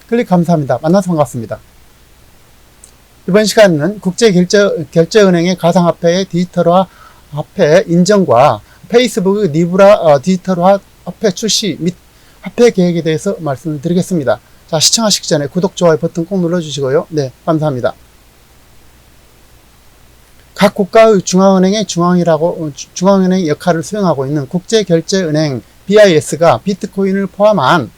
클릭 감사합니다. 만나서 반갑습니다. 이번 시간에는 국제결제은행의 가상화폐의 디지털화 화폐 인정과 페이스북의 리브라 디지털화 화폐 출시 및 화폐 계획에 대해서 말씀을 드리겠습니다. 자, 시청하시기 전에 구독, 좋아요 버튼 꼭 눌러주시고요. 네, 감사합니다. 각 국가의 중앙은행의 중앙은행 역할을 수행하고 있는 국제결제은행 BIS가 비트코인을 포함한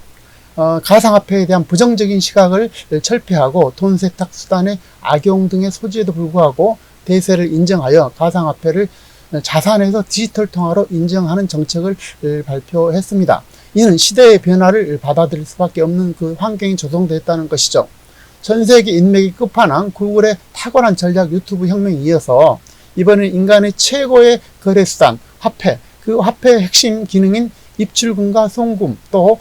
가상화폐에 대한 부정적인 시각을 철폐하고 돈 세탁 수단의 악용 등의 소지에도 불구하고 대세를 인정하여 가상화폐를 자산에서 디지털 통화로 인정하는 정책을 발표했습니다. 이는 시대의 변화를 받아들일 수밖에 없는 그 환경이 조성됐다는 것이죠. 전세계 인맥이 끝판왕 구글의 탁월한 전략 유튜브 혁명에 이어서 이번엔 인간의 최고의 거래수단 화폐, 그 화폐의 핵심 기능인 입출금과 송금 또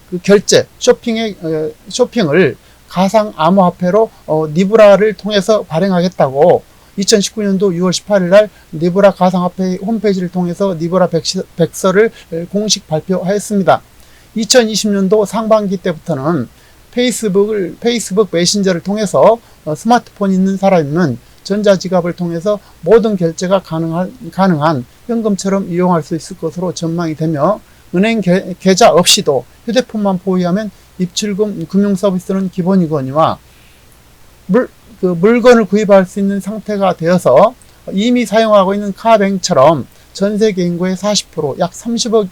그 결제, 쇼핑을 가상 암호화폐로 리브라를 통해서 발행하겠다고 2019년도 6월 18일 날 리브라 가상화폐 홈페이지를 통해서 리브라 백서를 공식 발표하였습니다. 2020년도 상반기 때부터는 페이스북 메신저를 통해서 스마트폰 있는 사람이면 전자지갑을 통해서 모든 결제가 가능한 현금처럼 이용할 수 있을 것으로 전망이 되며 은행 계좌 없이도 휴대폰만 보유하면 입출금 금융 서비스는 기본이거니와 물건을 구입할 수 있는 상태가 되어서 이미 사용하고 있는 카뱅처럼 전 세계 인구의 40%, 약 30억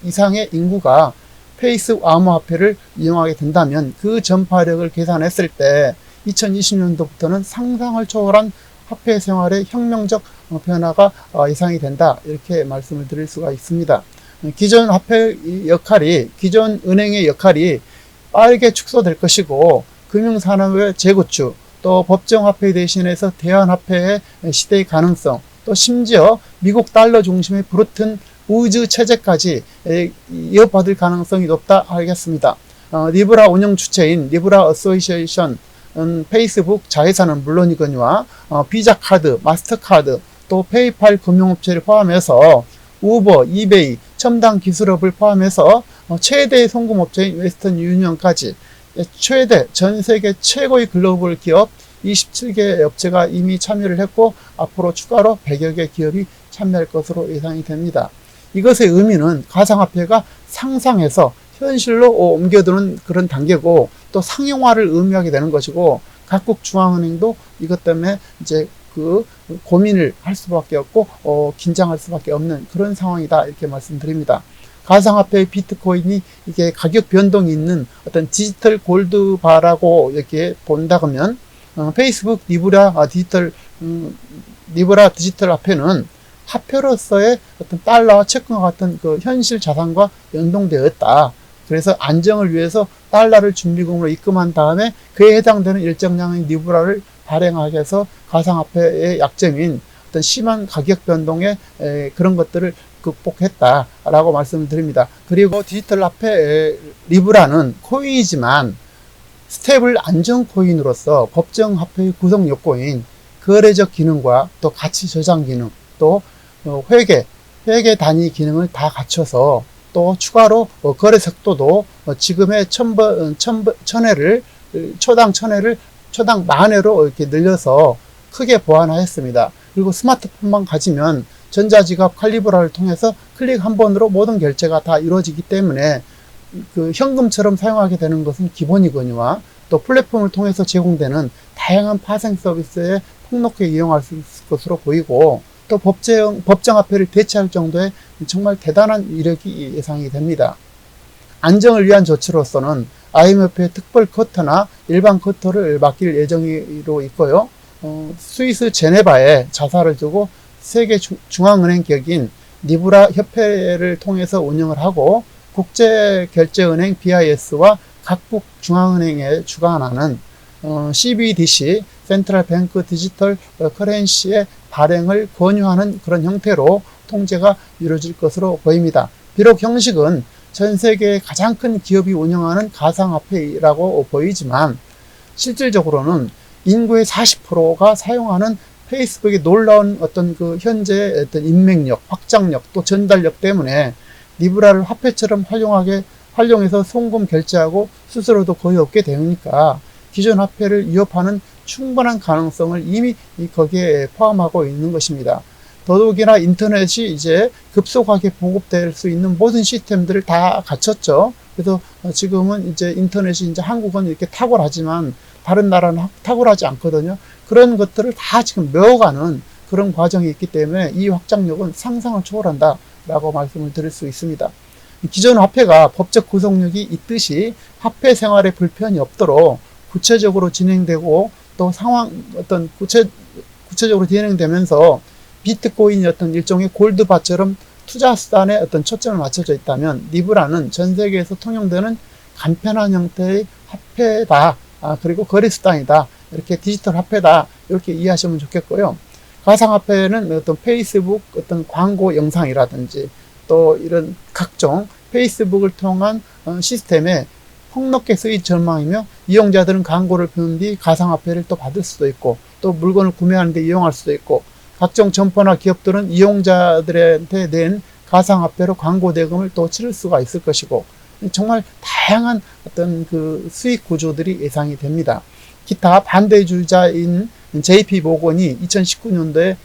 이상의 인구가 페이스 암호화폐를 이용하게 된다면 그 전파력을 계산했을 때 2020년도부터는 상상을 초월한 화폐 생활의 혁명적 변화가 예상이 된다. 이렇게 말씀을 드릴 수가 있습니다. 기존 은행의 역할이 빠르게 축소될 것이고 금융산업의 재구축, 또 법정화폐 대신해서 대환화폐의 시대의 가능성, 또 심지어 미국 달러 중심의 부르튼 우즈 체제까지 이어받을 가능성이 높다 하겠습니다. 리브라 운영 주체인 리브라 어소시에이션 페이스북 자회사는 물론이거니와 비자 카드, 마스터카드, 또 페이팔 금융업체를 포함해서 우버, 이베이, 첨단 기술업을 포함해서 최대의 송금업체인 웨스턴 유니언까지 전 세계 최고의 글로벌 기업 27개 업체가 이미 참여를 했고 앞으로 추가로 100여 개 기업이 참여할 것으로 예상이 됩니다. 이것의 의미는 가상화폐가 상상에서 현실로 옮겨드는 그런 단계고 또 상용화를 의미하게 되는 것이고 각국 중앙은행도 이것 때문에 이제 그 고민을 할 수밖에 없고 긴장할 수밖에 없는 그런 상황이다 이렇게 말씀드립니다. 가상화폐의 비트코인이 이게 가격 변동이 있는 어떤 디지털 골드바라고 이렇게 본다 그러면 페이스북 리브라 디지털 화폐는 화폐로서의 어떤 달러와 채권과 같은 그 현실 자산과 연동되었다. 그래서 안정을 위해서 달러를 준비금으로 입금한 다음에 그에 해당되는 일정량의 리브라를 발행하게 해서 가상화폐의 약점인 어떤 심한 가격 변동의 그런 것들을 극복했다라고 말씀을 드립니다. 그리고 디지털 화폐 리브라는 코인이지만 스테이블 안전 코인으로서 법정 화폐의 구성 요건인 거래적 기능과 또 가치 저장 기능, 또 회계 단위 기능을 다 갖춰서 또 추가로 거래 속도도 지금의 초당 1000회로 이렇게 늘려서 크게 보완하였습니다. 그리고 스마트폰만 가지면 전자지갑 칼리브라를 통해서 클릭 한 번으로 모든 결제가 다 이루어지기 때문에 그 현금처럼 사용하게 되는 것은 기본이거니와 또 플랫폼을 통해서 제공되는 다양한 파생 서비스에 폭넓게 이용할 수 있을 것으로 보이고 또 법정화폐를 대체할 정도의 정말 대단한 이력이 예상이 됩니다. 안정을 위한 조치로서는 IMF의 특별 쿼터나 일반 쿼터를 맡길 예정으로 있고요. 스위스 제네바에 자사를 두고 세계 중앙은행 격인 리브라 협회를 통해서 운영을 하고 국제결제은행 BIS와 각국 중앙은행에 주관하는 CBDC 센트럴 뱅크 디지털 커런시의 발행을 권유하는 그런 형태로 통제가 이루어질 것으로 보입니다. 비록 형식은 전 세계의 가장 큰 기업이 운영하는 가상화폐라고 보이지만 실질적으로는 인구의 40%가 사용하는 페이스북의 놀라운 어떤 그 현재의 어떤 인맥력, 확장력, 또 전달력 때문에 리브라를 화폐처럼 활용해서 송금 결제하고 수수료도 거의 없게 되니까 기존 화폐를 위협하는 충분한 가능성을 이미 거기에 포함하고 있는 것입니다. 더더욱이나 인터넷이 이제 급속하게 보급될 수 있는 모든 시스템들을 다 갖췄죠. 그래서 지금은 이제 인터넷이 이제 한국은 이렇게 탁월하지만 다른 나라는 탁월하지 않거든요. 그런 것들을 다 지금 메워가는 그런 과정이 있기 때문에 이 확장력은 상상을 초월한다라고 말씀을 드릴 수 있습니다. 기존 화폐가 법적 구속력이 있듯이 화폐 생활에 불편이 없도록 구체적으로 진행되고 또 어떤 구체적으로 진행되면서 비트코인이 어떤 일종의 골드바처럼 투자 수단에 어떤 초점을 맞춰져 있다면 리브라는 전 세계에서 통용되는 간편한 형태의 화폐다. 그리고 거래 수단이다. 이렇게 디지털 화폐다. 이렇게 이해하시면 좋겠고요. 가상화폐는 어떤 페이스북 어떤 광고 영상이라든지 또 이런 각종 페이스북을 통한 시스템에 폭넓게 쓰일 전망이며 이용자들은 광고를 보는 뒤 가상화폐를 또 받을 수도 있고 또 물건을 구매하는 데 이용할 수도 있고 각종 점포나 기업들은 이용자들한테 낸 가상화폐로 광고 대금을 또 치를 수가 있을 것이고 정말 다양한 어떤 그 수익 구조들이 예상이 됩니다. 기타 반대주자인 JP 모건이 2019년도에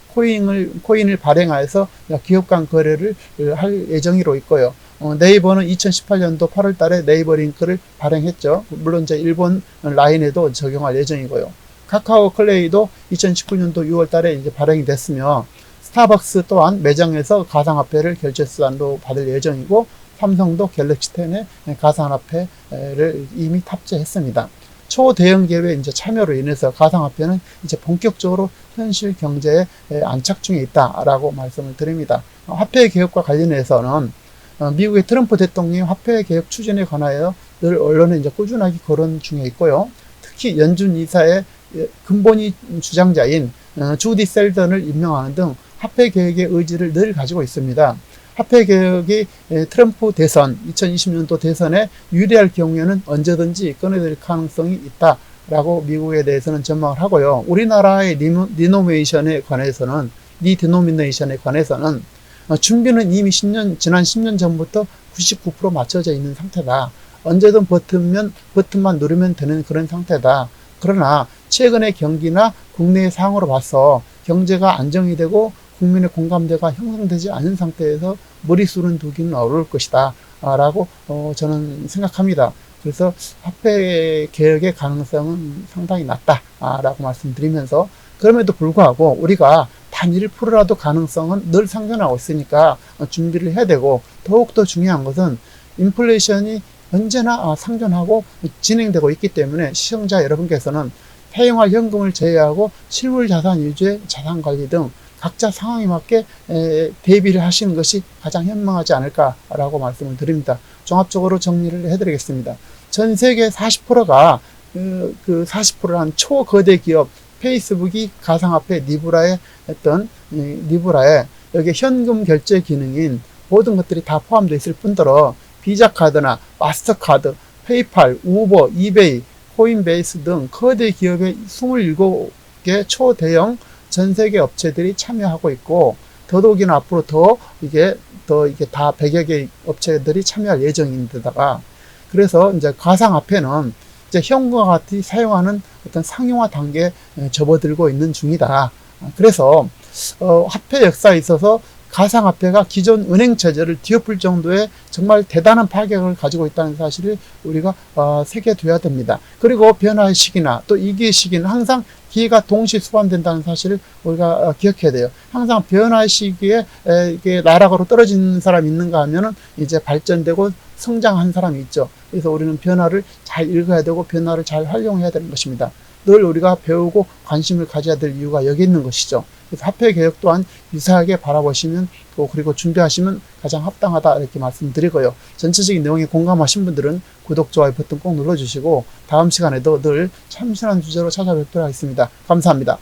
코인을 발행하여서 기업 간 거래를 할 예정으로 있고요. 네이버는 2018년도 8월 달에 네이버 링크를 발행했죠. 물론 이제 일본 라인에도 적용할 예정이고요. 카카오 클레이도 2019년도 6월 달에 이제 발행이 됐으며 스타벅스 또한 매장에서 가상화폐를 결제 수단으로 받을 예정이고 삼성도 갤럭시 10에 가상화폐를 이미 탑재했습니다. 초대형 기업의 이제 참여로 인해서 가상화폐는 이제 본격적으로 현실 경제에 안착 중에 있다라고 말씀을 드립니다. 화폐 개혁과 관련해서는 미국의 트럼프 대통령이 화폐 개혁 추진에 관하여 늘 언론에 이제 꾸준하게 거론 중에 있고요. 특히 연준 이사의 근본이 주장자인 주디 셀던을 임명하는 등 화폐 개혁의 의지를 늘 가지고 있습니다. 화폐 개혁이 트럼프 대선, 2020년도 대선에 유리할 경우에는 언제든지 꺼내들 가능성이 있다라고 미국에 대해서는 전망을 하고요. 우리나라의 리노베이션에 관해서는 준비는 이미 지난 10년 전부터 99% 맞춰져 있는 상태다. 언제든 버튼만 누르면 되는 그런 상태다. 그러나 최근의 경기나 국내의 상황으로 봐서 경제가 안정이 되고 국민의 공감대가 형성되지 않은 상태에서 머릿수는 두기는 어려울 것이다 라고 저는 생각합니다. 그래서 화폐 개혁의 가능성은 상당히 낮다 라고 말씀드리면서 그럼에도 불구하고 우리가 단 1%라도 가능성은 늘 상존하고 있으니까 준비를 해야 되고 더욱더 중요한 것은 인플레이션이 언제나 상존하고 진행되고 있기 때문에 시청자 여러분께서는 사용할 현금을 제외하고 실물 자산 위주의 자산 관리 등 각자 상황에 맞게 대비를 하시는 것이 가장 현명하지 않을까라고 말씀을 드립니다. 종합적으로 정리를 해드리겠습니다. 전 세계 40%가 그 40%란 초거대 기업 페이스북이 가상화폐 리브라에 여기 현금 결제 기능인 모든 것들이 다 포함되어 있을 뿐더러 비자 카드나 마스터카드, 페이팔, 우버, 이베이, 코인베이스 등 거대 기업의 27개 초대형 전 세계 업체들이 참여하고 있고 더더욱이나 앞으로 이게 다 100여 개의 업체들이 참여할 예정인데다가 그래서 이제 가상화폐는 이제 현금과 같이 사용하는 어떤 상용화 단계에 접어들고 있는 중이다. 그래서 화폐 역사에 있어서 가상화폐가 기존 은행 체제를 뒤엎을 정도의 정말 대단한 파격을 가지고 있다는 사실을 우리가 새겨둬야 됩니다. 그리고 변화의 시기나 또 위기의 시기는 항상 기회가 동시에 수반된다는 사실을 우리가 기억해야 돼요. 항상 변화의 시기에 이게 나락으로 떨어지는 사람이 있는가 하면은 이제 발전되고 성장한 사람이 있죠. 그래서 우리는 변화를 잘 읽어야 되고 변화를 잘 활용해야 되는 것입니다. 늘 우리가 배우고 관심을 가져야 될 이유가 여기 있는 것이죠. 그래서 화폐 개혁 또한 유사하게 바라보시면 또 그리고 준비하시면 가장 합당하다 이렇게 말씀드리고요. 전체적인 내용에 공감하신 분들은 구독, 좋아요 버튼 꼭 눌러주시고 다음 시간에도 늘 참신한 주제로 찾아뵙도록 하겠습니다. 감사합니다.